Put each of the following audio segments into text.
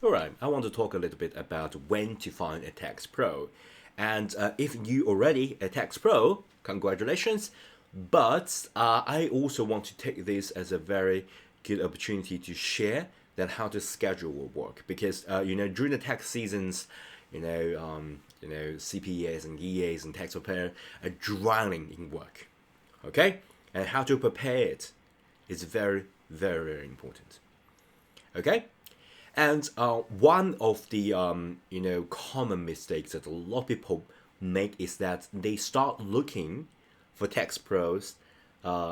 Alright, I want to talk a little bit about when to find a tax pro. And if you already a tax pro, congratulations. But I also want to take this as a very good opportunity to share that how to schedule your work because during the tax seasons, CPAs and EAs and tax preparer are drowning in work. Okay, and how to prepare it is very very important. Okay, and one of the common mistakes that a lot of people make is that they start looking for tax pros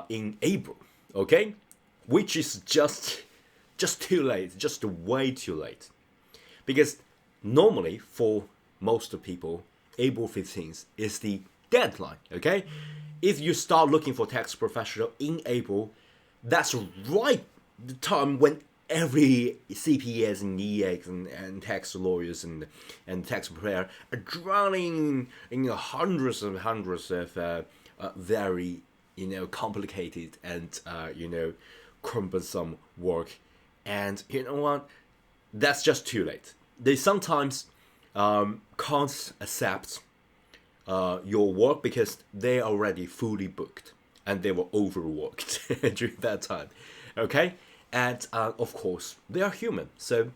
in April. Okay, which is just too late, just way too late. Because normally for most of people, April 15th is the deadline. Okay, if you start looking for tax professional in April, that's right the time when every CPAs and EAs and tax lawyers and tax preparer are drowning in hundreds of very complicated and cumbersome work, and you know what? That's just too late. They sometimes can't accept your work because they're already fully booked and they were overworked during that time. Okay, and of course they are human. So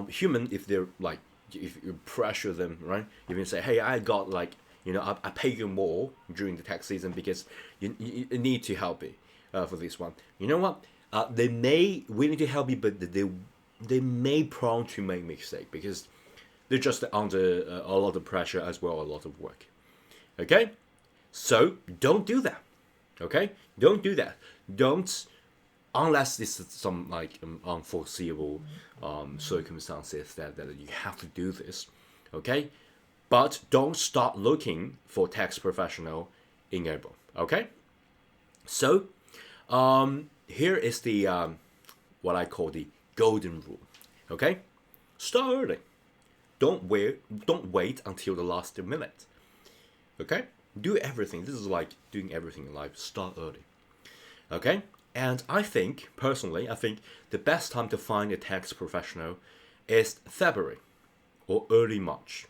human, if they're like, if you pressure them, right? If you say, hey, I got like, I pay you more during the tax season because you need to help me for this one. You know what? They may willing to help you, but they may prone to make mistake because they're just under a lot of pressure as well, a lot of work. Okay, so don't do that. Okay, don't do that. Don't, unless this is some like unforeseeable circumstances that you have to do this. Okay, but don't start looking for tax professional in April. Okay, so here is the what I call the golden rule. Okay, start early. Don't wait until the last minute. Okay, do everything. This is like doing everything in life. Start early. Okay, and I think the best time to find a tax professional is February or early March.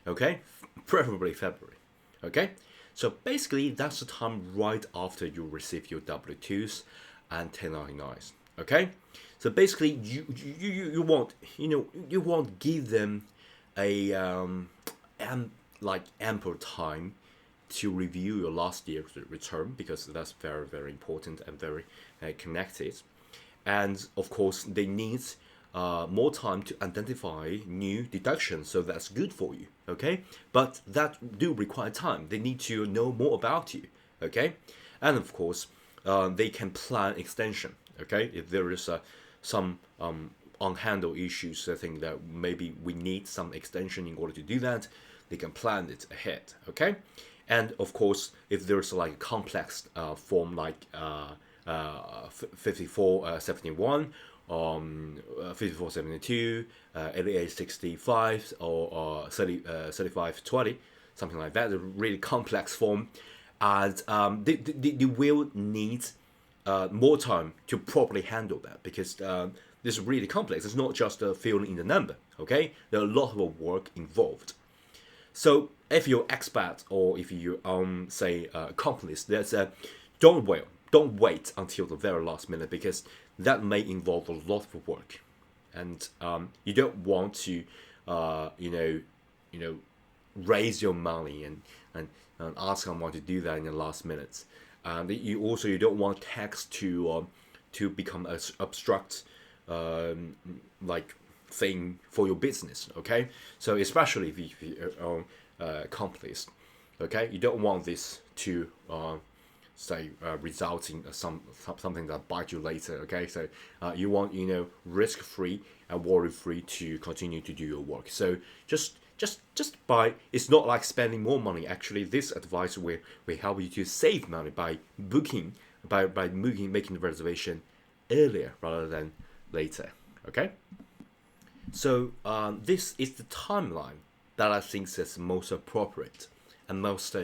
Okay, preferably February. Okay, so basically that's the time right after you receive your W-2s and 1099s. Okay, so basically you won't you won't give them a like ample time to review your last year's return because that's very very important and very connected, and of course they need more time to identify new deductions, so that's good for you. Okay, but that do require time. They need to know more about you. Okay, and of course they can plan extension. Okay, if there is some unhandled issues, I think that maybe we need some extension in order to do that. They can plan it ahead. Okay, and of course if there's like a complex form like 5471 5472 8865 or 3520, something like that, a really complex form, and they will need more time to properly handle that because this is really complex. It's not just filling in the number. Okay, there are a lot of work involved. So if you're expert or if you say accomplice, there's don't wait until the very last minute because that may involve a lot of work, and you don't want to raise your money and ask someone to do that in the last minute. And you don't want tax to become an abstract like thing for your business. Okay, so especially if you own companies, okay, you don't want this to say result in something that bite you later. Okay, so you want risk free and worry free to continue to do your work. So just by, it's not like spending more money. Actually, this advice will help you to save money by making the reservation earlier rather than later. Okay, so this is the timeline that I think is most appropriate and most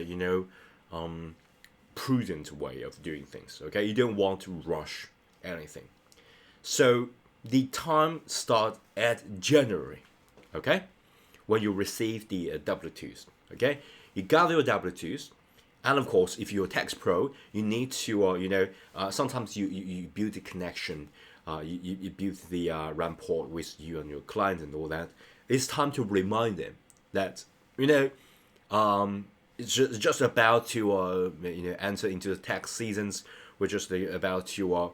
prudent way of doing things. Okay, you don't want to rush anything. So the time starts at January, okay? When you receive the W-2s, okay? You gather your W-2s, and of course, if you're a tax pro, you need to, sometimes you build a connection, you build the rapport with you and your client and all that. It's time to remind them that, it's just about to, enter into the tax seasons. We're just about to,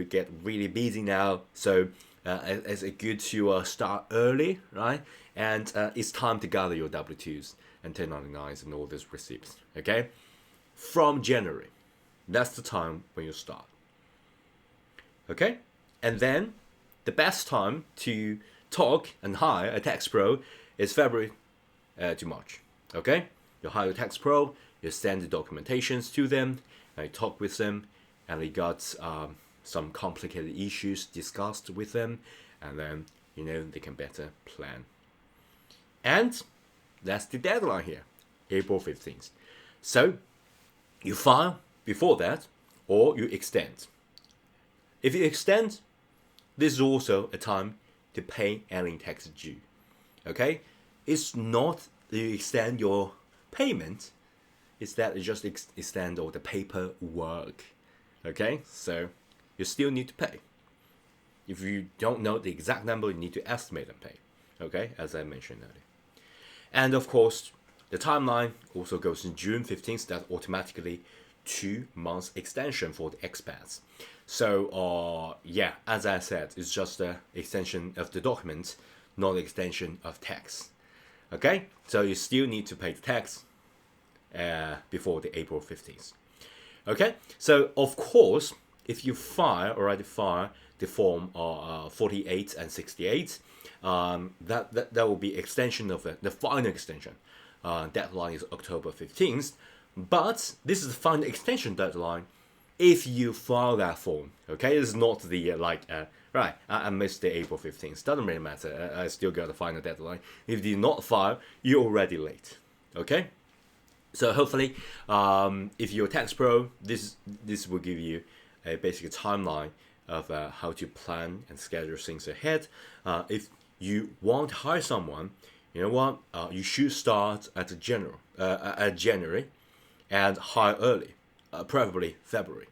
get really busy now. So it's good to start early, right? And it's time to gather your W-2s and 1099s and all those receipts, okay? From January. That's the time when you start. Okay? And then the best time to talk and hire a tax pro is February to March. Okay? You hire a tax pro, you send the documentations to them, and you talk with them, and you got some complicated issues discussed with them, and then, they can better plan. And that's the deadline here, April 15th. So, you file before that, or you extend. If you extend, this is also a time to pay any tax due. Okay? It's not that you extend your payment, it's that you just extend all the paperwork. Okay? So, you still need to pay. If you don't know the exact number, you need to estimate and pay. Okay? As I mentioned earlier. And of course, the timeline also goes in June 15th. That's automatically 2 months extension for the expats. So, as I said, it's just an extension of the document, not an extension of tax. Okay? So you still need to pay the tax before the April 15th. Okay? So, of course, if you already file the form 48 and 68, that will be extension of the final extension. Deadline is October 15th, but this is the final extension deadline if you file that form. Okay, it's not the right. I missed the April 15th. Doesn't really matter. I still got the final deadline. If you did not file, you're already late. Okay, so hopefully, if you're a tax pro, this will give you a basic timeline of how to plan and schedule things ahead. If you want to hire someone, you know what? You should start at January, and hire early, preferably February,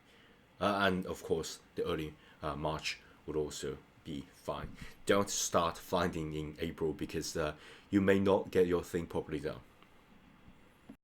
and of course the early March would also be fine. Don't start finding in April because you may not get your thing properly done.